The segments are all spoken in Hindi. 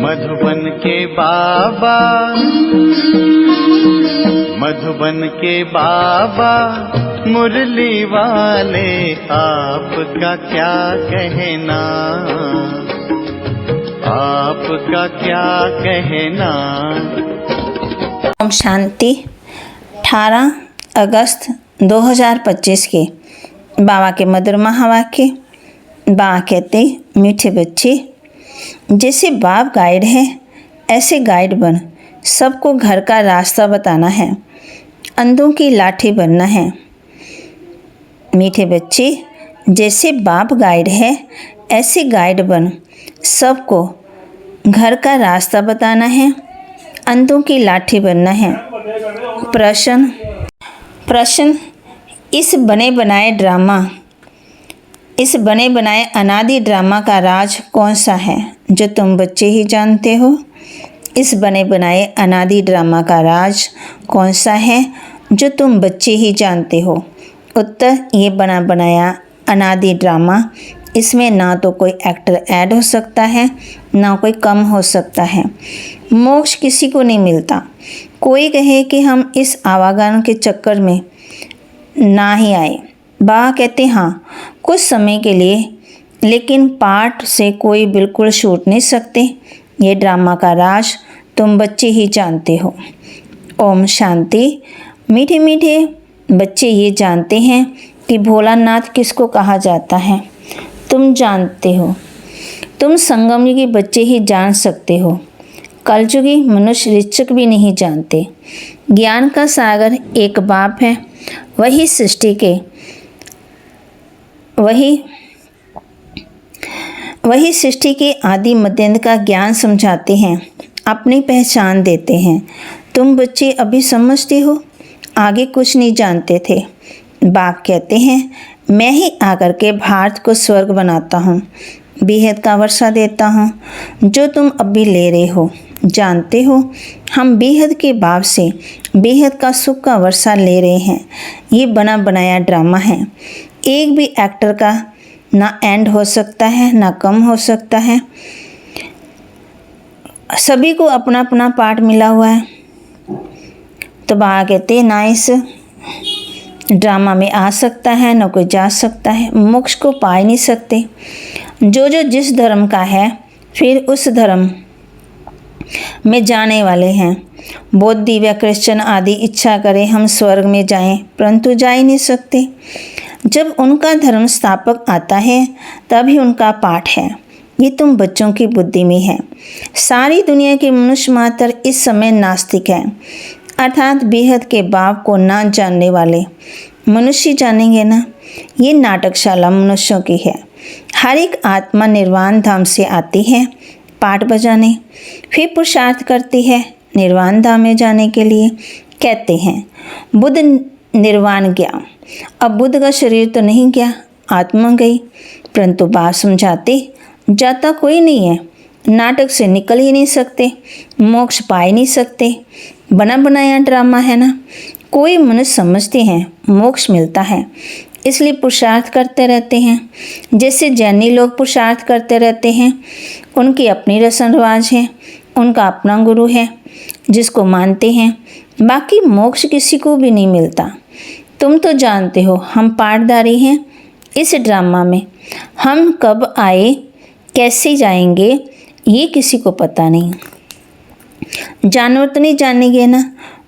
मधुबन के बाबा, मधुबन के बाबा मुरली वाले, आपका क्या कहना, आपका क्या कहना। ओम शांति। 18 अगस्त 2025 के बाबा के मधुर महावाक्य। बाबा कहते, मीठे बच्चे, जैसे बाप गाइड है ऐसे गाइड बन, सबको घर का रास्ता बताना है, अंधों की लाठी बनना है। मीठे बच्चे, जैसे बाप गाइड है ऐसे गाइड बन, सबको घर का रास्ता बताना है, अंधों की लाठी बनना है। प्रश्न, इस बने बनाए अनादि ड्रामा का राज कौन सा है जो तुम बच्चे ही जानते हो? इस बने बनाए अनादि ड्रामा का राज कौन सा है जो तुम बच्चे ही जानते हो? उत्तर, ये बना बनाया अनादि ड्रामा, इसमें ना तो कोई एक्टर ऐड हो सकता है ना कोई कम हो सकता है। मोक्ष किसी को नहीं मिलता। कोई कहे कि हम इस आवागमन के चक्कर में ना ही आए। बाबा कहते, हाँ कुछ समय के लिए, लेकिन पाठ से कोई बिल्कुल छूट नहीं सकते। ये ड्रामा का राज तुम बच्चे ही जानते हो। ओम शांति। मीठे मीठे बच्चे ये जानते हैं कि भोलानाथ किसको कहा जाता है। तुम जानते हो। तुम संगम युगी बच्चे ही जान सकते हो। कलयुगी मनुष्य ऋचक भी नहीं जानते। ज्ञान का सागर एक बाप है, वही सृष्टि के आदि मध्यांत का ज्ञान समझाते हैं, अपनी पहचान देते हैं। तुम बच्चे अभी समझते हो, आगे कुछ नहीं जानते थे। बाप कहते हैं, मैं ही आकर के भारत को स्वर्ग बनाता हूँ, बेहद का वर्षा देता हूँ, जो तुम अभी ले रहे हो। जानते हो, हम बेहद के बाप से बेहद का सुख का वर्षा ले रहे हैं। ये बना बनाया ड्रामा है। एक भी एक्टर का ना एंड हो सकता है ना कम हो सकता है। सभी को अपना अपना पार्ट मिला हुआ है। तो बाबा कहते, ना इस ड्रामा में आ सकता है ना कोई जा सकता है। मोक्ष को पा ही नहीं सकते। जो जिस धर्म का है, फिर उस धर्म में जाने वाले हैं। बौद्ध व क्रिश्चियन आदि इच्छा करें हम स्वर्ग में जाएं, परंतु जा ही नहीं सकते। जब उनका धर्म स्थापक आता है तभी उनका पाठ है। ये तुम बच्चों की बुद्धि में है। सारी दुनिया के मनुष्य मात्र इस समय नास्तिक हैं, अर्थात बेहद के बाप को ना जानने वाले। मनुष्य जानेंगे ना। ये नाटकशाला मनुष्यों की है। हर एक आत्मा निर्वाण धाम से आती है पाठ बजाने, फिर पुरुषार्थ करती है निर्वाण धाम में जाने के लिए। कहते हैं बुद्ध निर्वाण गया। अब बुद्ध का शरीर तो नहीं गया, आत्मा गई। परंतु बात समझाते, जाता कोई नहीं है। नाटक से निकल ही नहीं सकते, मोक्ष पा ही नहीं सकते। बना बनाया ड्रामा है ना। कोई मनुष्य समझते हैं मोक्ष मिलता है, इसलिए पुरुषार्थ करते रहते हैं। जैसे जैनी लोग पुरुषार्थ करते रहते हैं, उनकी अपनी रस्म रिवाज है, उनका अपना गुरु है जिसको मानते हैं। बाकी मोक्ष किसी को भी नहीं मिलता। तुम तो जानते हो, हम पाठधारी हैं इस ड्रामा में। हम कब आए, कैसे जाएंगे, ये किसी को पता नहीं। जानवर तो नहीं जानेंगे ना।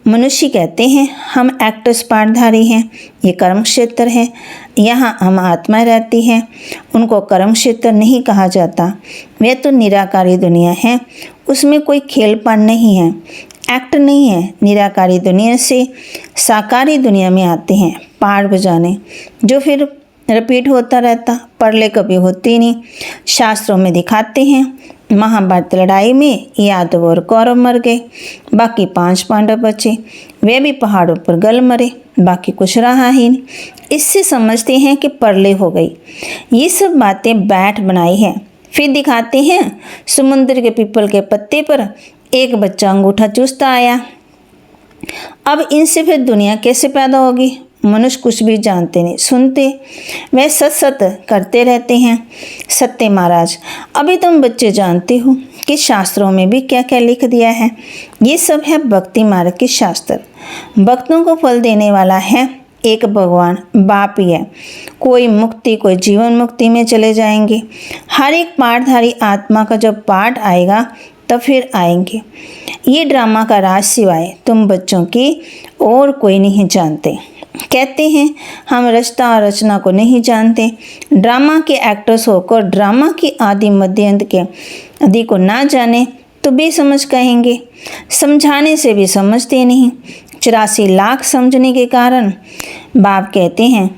मनुष्य कहते हैं हम एक्टर्स पाठधारी हैं, ये कर्म क्षेत्र है, यहाँ हम आत्मा रहती हैं। उनको कर्म क्षेत्र नहीं कहा जाता। वह तो निराकारी दुनिया है, उसमें कोई खेलपान नहीं है, एक्ट नहीं है। निराकारी दुनिया से साकारी दुनिया में आते हैं पाठ बजाने, जो फिर रिपीट होता रहता, पढ़ले कभी होती नहीं। शास्त्रों में दिखाते हैं महाभारत लड़ाई में यादव और कौरव मर गए, बाकी 5 पांडव बचे, वे भी पहाड़ों पर गल मरे, बाकी कुछ रहा ही नहीं। इससे समझते हैं कि परले हो गई। ये सब बातें बैठ बनाई है। फिर दिखाते हैं समुद्र के पीपल के पत्ते पर एक बच्चा अंगूठा चूसता आया। अब इनसे फिर दुनिया कैसे पैदा होगी? मनुष्य कुछ भी जानते नहीं, सुनते वह सत सत करते रहते हैं। सत्य महाराज, अभी तुम बच्चे जानते हो कि शास्त्रों में भी क्या क्या लिख दिया है। ये सब है भक्ति मार्ग के शास्त्र। भक्तों को फल देने वाला है एक भगवान बाप ही है। कोई मुक्ति, कोई जीवन मुक्ति में चले जाएंगे। हर एक पाठधारी आत्मा का जब पाठ आएगा तब फिर आएंगे। ये ड्रामा का राज सिवाय तुम बच्चों की और कोई नहीं जानते। कहते हैं हम रचना और रचना को नहीं जानते। ड्रामा के एक्टर्स होकर ड्रामा की आदि मध्य अंत के आदि को ना जाने तो बेसमझ कहेंगे। समझाने से भी समझते नहीं। 84 लाख समझने के कारण बाप कहते हैं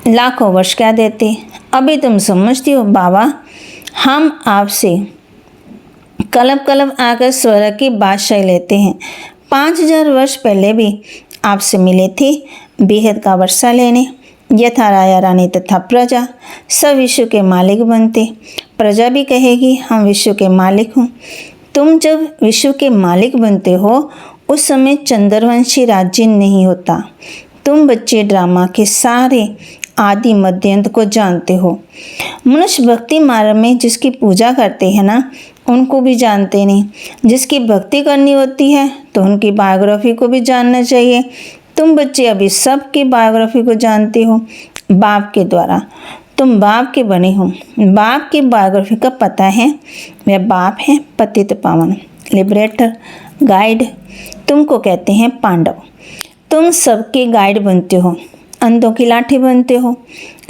लाखों वर्ष क्या देते। अभी तुम समझती हो बाबा, हम आपसे कलब कलब आकर स्वर्ग की बादशाही लेते हैं। 5000 वर्ष पहले भी आपसे मिले थे बेहद का वर्षा लेने। यथा राजा रानी तथा प्रजा सब विश्व के मालिक बनते। प्रजा भी कहेगी हम विश्व के मालिक हूँ। तुम जब विश्व के मालिक बनते हो उस समय चंद्रवंशी राज्य नहीं होता। तुम बच्चे ड्रामा के सारे आदि मध्यांत को जानते हो। मनुष्य भक्ति मार्ग में जिसकी पूजा करते हैं ना, उनको भी जानते नहीं। जिसकी भक्ति करनी होती है तो उनकी बायोग्राफी को भी जानना चाहिए। तुम बच्चे अभी सबकी बायोग्राफी को जानते हो बाप के द्वारा। तुम बाप के बने हो। बाप की बायोग्राफी का पता है। वह बाप है पतित पावन, लिबरेटर, गाइड। तुमको कहते हैं पांडव। तुम सबके गाइड बनते हो, अंधों की लाठी बनते हो,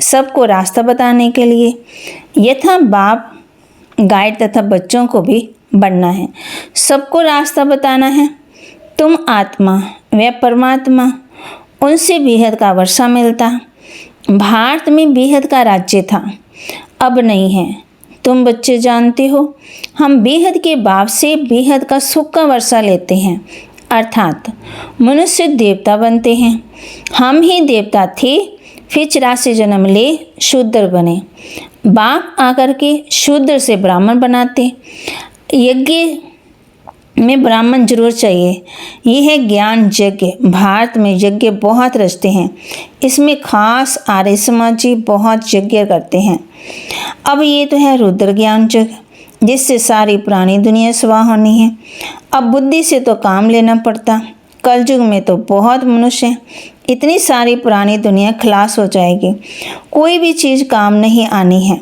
सबको रास्ता बताने के लिए। यथा बाप गाइड तथा बच्चों को भी बनना है, सबको रास्ता बताना है। तुम आत्मा, वह परमात्मा, उनसे बेहद का वर्षा मिलता। भारत में बेहद का राज्य था, अब नहीं है। तुम बच्चे जानते हो हम बेहद के बाप से बेहद का सुख का वर्षा लेते हैं, अर्थात मनुष्य देवता बनते हैं। हम ही देवता थे, फिर 84 जन्म ले शूद्र बने। बाप आकर के शूद्र से ब्राह्मण बनाते। यज्ञ में ब्राह्मण जरूर चाहिए। ये है ज्ञान यज्ञ। भारत में यज्ञ बहुत रचते हैं। इसमें खास आर्य समाजी बहुत यज्ञ करते हैं। अब ये तो है रुद्र ज्ञान यज्ञ, जिससे सारी पुरानी दुनिया स्वाह होनी है। अब बुद्धि से तो काम लेना पड़ता। कलयुग में तो बहुत मनुष्य हैं, इतनी सारी पुरानी दुनिया खलास हो जाएगी, कोई भी चीज़ काम नहीं आनी है।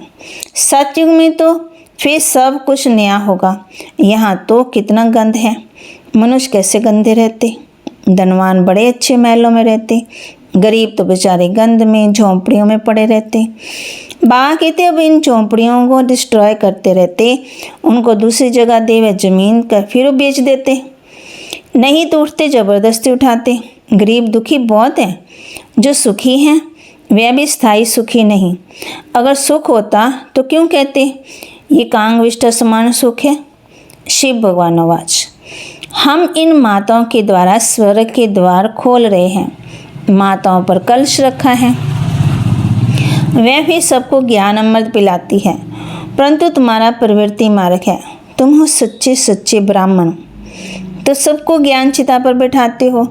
सतयुग में तो फिर सब कुछ नया होगा। यहाँ तो कितना गंद है। मनुष्य कैसे गंदे रहते। धनवान बड़े अच्छे महलों में रहते, गरीब तो बेचारे गंद में झोंपड़ियों में पड़े रहते। बाबा कहते अब इन झोंपड़ियों को डिस्ट्रॉय करते रहते, उनको दूसरी जगह दे व जमीन कर फिर बेच देते। नहीं तो उठते ज़बरदस्ती उठाते। गरीब दुखी बहुत हैं, जो सुखी हैं वह भी स्थायी सुखी नहीं। अगर सुख होता तो क्यों कहते ये कांग विष्टा समान सुख है। शिव भगवान आवाज, हम इन माताओं के द्वारा स्वर्ग के द्वार खोल रहे हैं। माताओं पर कलश रखा है, वह भी सबको ज्ञान अमृत पिलाती है, परंतु तुम्हारा प्रवृत्ति मार्ग है। तुम हो सच्चे सच्चे ब्राह्मण, तो सबको ज्ञान चिता पर बैठाते हो।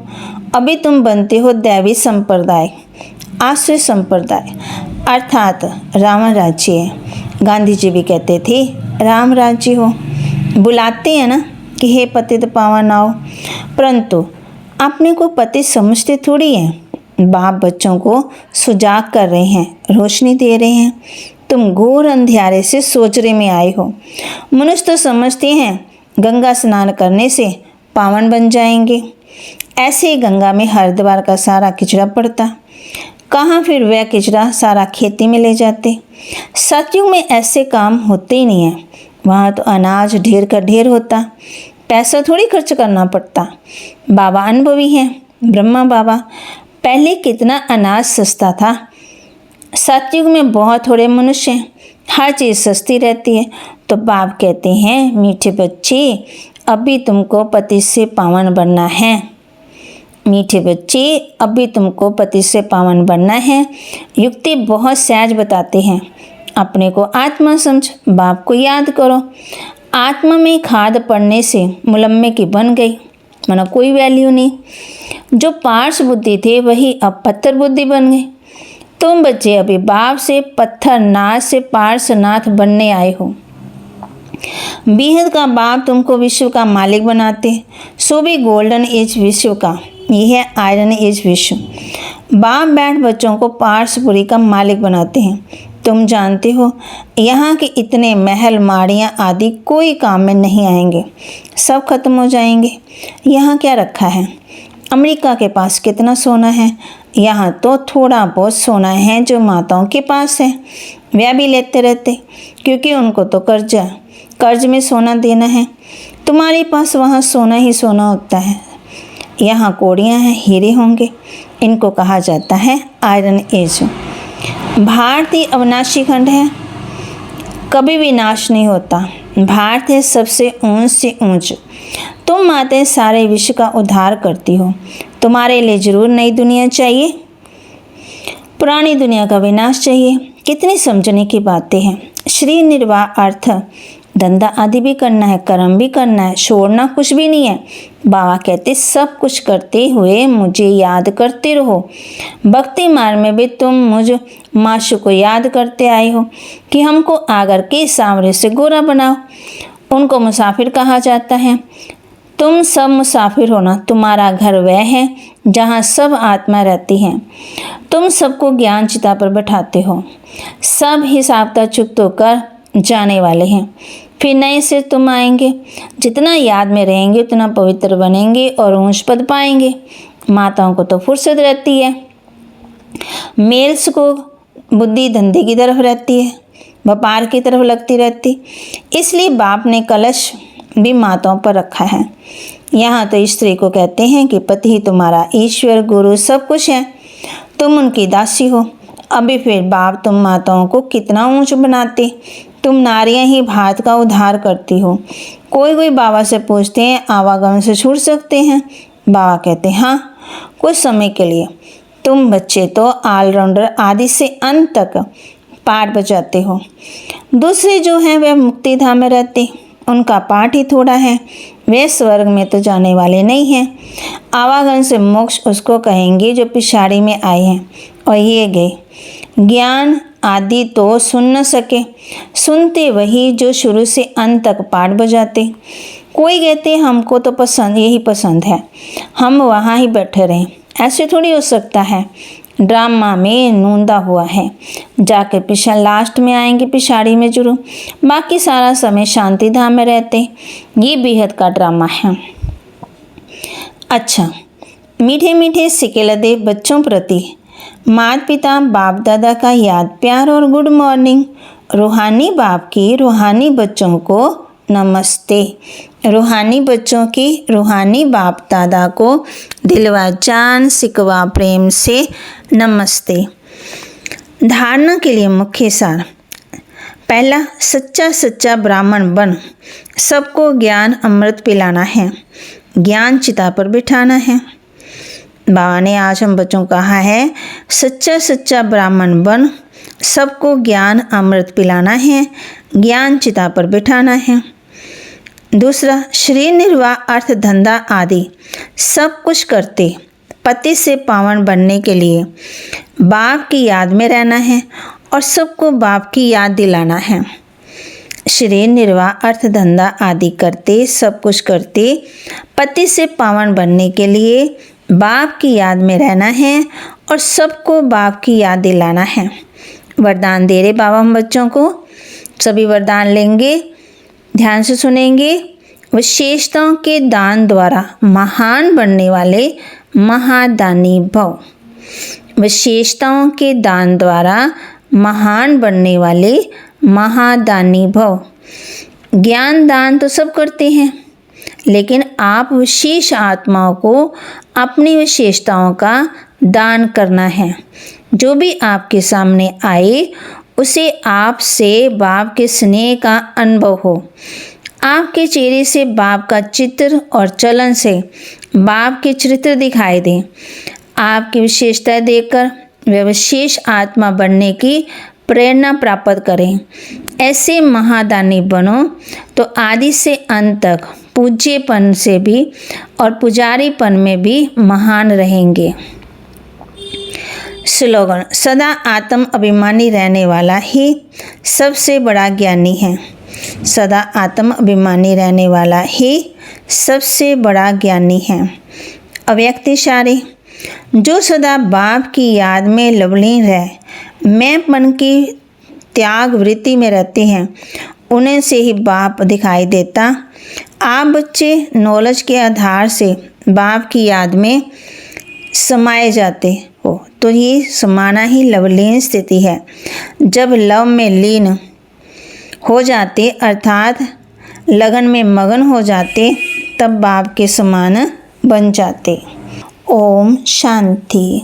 अभी तुम बनते हो दैवी संप्रदाय, आश्रय संप्रदाय, अर्थात राम राज्य। गांधी जी भी कहते थे राम राज्य हो। बुलाते हैं ना कि हे पतित पावन आओ, परंतु अपने को पति समझते थोड़ी हैं। बाप बच्चों को सुजाग कर रहे हैं, रोशनी दे रहे हैं। तुम घोर अंधियारे से सोचने में आए हो। मनुष्य तो समझते हैं गंगा स्नान करने से पावन बन जाएंगे। ऐसे ही गंगा में हरिद्वार का सारा किचड़ा पड़ता, कहाँ फिर वह किचड़ा सारा खेती में ले जाते। सतयुग में ऐसे काम होते ही नहीं है। वहाँ तो अनाज ढेर का ढेर होता, पैसा थोड़ी खर्च करना पड़ता। बाबा अनुभवी हैं, ब्रह्मा बाबा। पहले कितना अनाज सस्ता था। सतयुग में बहुत थोड़े मनुष्य हैं, हर चीज़ सस्ती रहती है। तो बाप कहते हैं मीठे बच्चे, अभी तुमको पति से पावन बनना है। मीठे बच्चे, अभी तुमको पति से पावन बनना है। युक्ति बहुत सहज बताते हैं। अपने को आत्मा समझ, बाप को याद करो। आत्मा में खाद पड़ने से मुलम्मे की बन गई, माना कोई वैल्यू नहीं। जो पार्श बुद्धि थे वही अब पत्थर बुद्धि बन गए। तुम बच्चे अभी बाप से पत्थरनाथ से पार्श्वनाथ बनने आए हो। बेहद का बाप तुमको विश्व का मालिक बनाते, सो भी गोल्डन एज विश्व का, यह है आयरन एज विश्व। बाप बैठ बच्चों को पार्शपुरी का मालिक बनाते हैं। तुम जानते हो यहाँ के इतने महल माड़ियाँ आदि कोई काम में नहीं आएंगे, सब खत्म हो जाएंगे। यहाँ क्या रखा है? अमेरिका के पास कितना सोना है? यहाँ तो थोड़ा बहुत सोना है जो माताओं के पास है, वह भी लेते रहते, क्योंकि उनको तो कर्ज में सोना देना है। तुम्हारे पास वहाँ सोना ही सोना होता है। यहाँ कोड़ियाँ हैं, हीरे होंगे। इनको कहा जाता है आयरन एज। भारतीय अविनाशी खंड है, कभी भी नाश नहीं होता। भारत है सबसे ऊंच से ऊंच। तुम माताएं सारे विश्व का उद्धार करती हो। तुम्हारे लिए जरूर नई दुनिया चाहिए, पुरानी दुनिया का विनाश चाहिए। कितनी समझने की बातें हैं। श्री निर्वाह अर्थ धंधा आदि भी करना है, कर्म भी करना है, छोड़ना कुछ भी नहीं है। बाबा कहते सब कुछ करते हुए मुझे याद करते रहो। भक्ति मार्ग में भी तुम मुझ माशु को याद करते आए हो कि हमको आगर के सांवरे से गोरा बनाओ। उनको मुसाफिर कहा जाता है। तुम सब मुसाफिर हो ना। तुम्हारा घर वह है जहाँ सब आत्मा रहती हैं। तुम सबको ज्ञान चिता पर बैठाते हो। सब हिसाब का चुकत होकर जाने वाले हैं, फिर नए से तुम आएंगे। जितना याद में रहेंगे उतना पवित्र बनेंगे और ऊंच पद पाएंगे। माताओं को तो फुर्सत रहती है, मेल्स को बुद्धि धंधे की तरफ रहती है, व्यापार की तरफ लगती रहती। इसलिए बाप ने कलश भी माताओं पर रखा है। यहाँ तो स्त्री को कहते हैं कि पति ही तुम्हारा ईश्वर गुरु सब कुछ है, तुम उनकी दासी हो। अभी फिर बाप तुम माताओं को कितना ऊंच बनाते। तुम नारियां ही भारत का उद्धार करती हो। कोई बाबा से पूछते हैं आवागमन से छूट सकते हैं? बाबा कहते हैं हाँ, कुछ समय के लिए। तुम बच्चे तो ऑलराउंडर आदि से अंत तक पाठ बजाते हो। दूसरे जो हैं वह मुक्ति धाम में रहते, उनका पाठ ही थोड़ा है, वे स्वर्ग में तो जाने वाले नहीं हैं। आवागमन से मोक्ष उसको कहेंगे जो पिछाड़ी में आए हैं और ये गए। ज्ञान आदि तो सुन न सके, सुनते वही जो शुरू से अंत तक पाठ बजाते। कोई कहते हमको तो यही पसंद है, हम वहाँ ही बैठे रहें। ऐसे थोड़ी हो सकता है। ड्रामा में नूंदा हुआ है, जाकर पिछा लास्ट में आएंगे पिछाड़ी में जरूर, बाकी सारा समय शांति धाम में रहते। ये बेहद का ड्रामा है। अच्छा, मीठे मीठे सिके लदे बच्चों प्रति माता पिता बाप दादा का याद प्यार और गुड मॉर्निंग। रूहानी बाप की रूहानी बच्चों को नमस्ते। रूहानी बच्चों की रूहानी बाप दादा को दिलवा जान सिकवा प्रेम से नमस्ते। धारणा के लिए मुख्य सार। पहला, सच्चा ब्राह्मण बन सबको ज्ञान अमृत पिलाना है, ज्ञान चिता पर बिठाना है। बाबा ने आज हम बच्चों को कहा है सच्चा ब्राह्मण बन सबको ज्ञान अमृत पिलाना है, ज्ञान चिता पर बिठाना है। दूसरा, शरीर निर्वाह अर्थ धंधा आदि सब कुछ करते पति से पावन बनने के लिए बाप की याद में रहना है और सबको बाप की याद दिलाना है। शरीर निर्वाह अर्थ धंधा आदि करते सब कुछ करते पति से पावन बनने के लिए बाप की याद में रहना है और सबको बाप की याद दिलाना है। वरदान दे रहे बाबा हम बच्चों को। सभी वरदान लेंगे, ध्यान से सुनेंगे। विशेषताओं के दान द्वारा महान बनने वाले महादानी भव। विशेषताओं के दान द्वारा महान बनने वाले महादानी भव। ज्ञान दान तो सब करते हैं, लेकिन आप विशेष आत्माओं को अपनी विशेषताओं का दान करना है। जो भी आपके सामने आए उसे आपसे बाप के स्नेह का अनुभव हो। आपके चेहरे से बाप का चित्र और चलन से बाप के चरित्र दिखाई दे। आपकी विशेषताएं देखकर वे विशेष आत्मा बनने की प्रेरणा प्राप्त करें। ऐसे महादानी बनो तो आदि से अंत तक पूज्यपन से भी और पुजारीपन में भी महान रहेंगे। स्लोगन: सदा आत्म अभिमानी रहने वाला ही सबसे बड़ा ज्ञानी है। सदा आत्म अभिमानी रहने वाला ही सबसे बड़ा ज्ञानी है। अव्यक्त इशारे: जो सदा बाप की याद में लवलीन रह मैंपन की त्याग वृत्ति में रहते हैं, उन्हें से ही बाप दिखाई देता। आप बच्चे नॉलेज के आधार से बाप की याद में समाये जाते हो, तो ये समाना ही लवलीन स्थिति है। जब लव में लीन हो जाते अर्थात लगन में मगन हो जाते, तब बाप के समान बन जाते। ओम शांति।